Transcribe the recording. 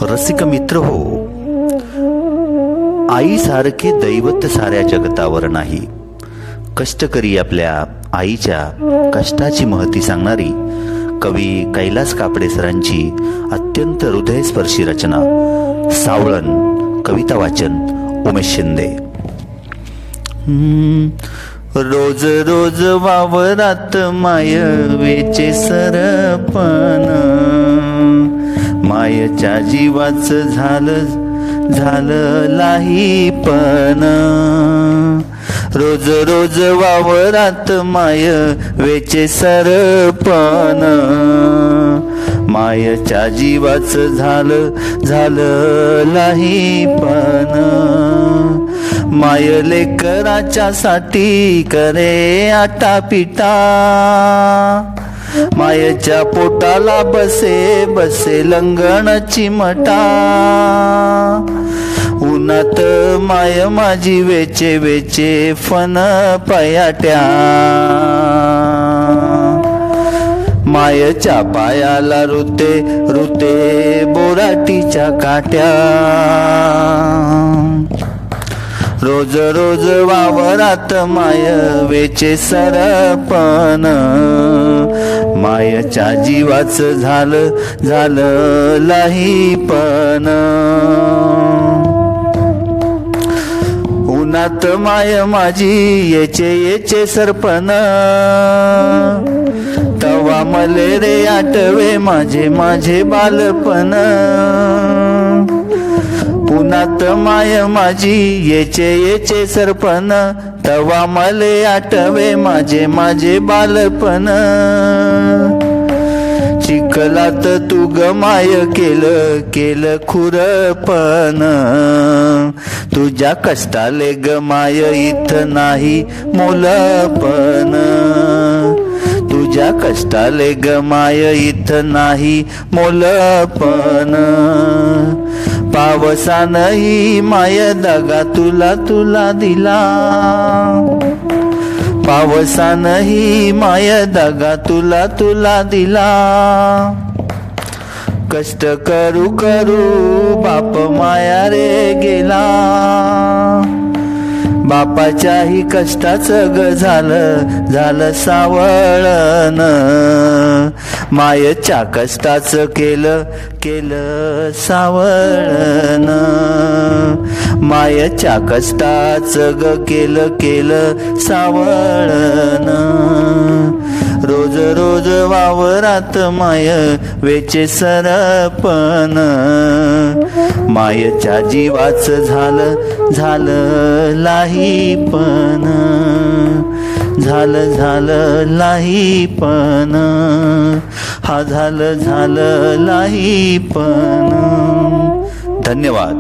रसिक मित्र हो, आईसारखे दैवत साऱ्या जगतावर नाही. कष्टकरी आपल्या आईच्या कष्टाची महती सांगणारी कवी कैलास कापडे सरांची अत्यंत हृदयस्पर्शी रचना सावळण. कविता वाचन उमेश शिंदे. रोज रोज वावरात मायवेचे सरपण, मायच्या जीवाचं झालं लाहीपण. रोज रोज वावरात मायवेचे सरपण, मायच्या जीवाचं झालं लाहीपण. माय लेकराच्या साठी करे आटापिटा, मायेच्या पोटाला बसे लंगणाची मटा. उन्हात माय माझी वेचे फन पयाट्या, मायेच्या पायाला रुते बोराटीच्या काट्या. रोज रोज वावरात मायवेचे सरपण, मायच्या जीवाचं झालं लाहीपण. उन्हात माय माझी येचे सरपण, तवा मले रे आठवे माझे बालपण. उन्हात माय माझी येचे सरपण, तवा मले आठवे माझे बालपण. चिखलात तू गमाय केलं खुरपण, तुझ्या कष्टाले गमाय इथं नाही मोलपण. तुझ्या कष्टाले गमाय इथं नाही मोलपण. पावसानही माय दगा तुला दिला, पावसानही माय दगा तुला दिला. कष्ट करू बाप माया रे गेला, बापाच्याही कष्टाचं झालं सावळण. मायच्या कष्टाचं केलं सावळण, मायच्या कष्टाचं केलं सावळण. रोज रोज वावरात माय वेचे सरपण, मायच्या जीवाचं झालं लाहीपण. झालं लाहीपण, हा झालं लाहीपण. धन्यवाद.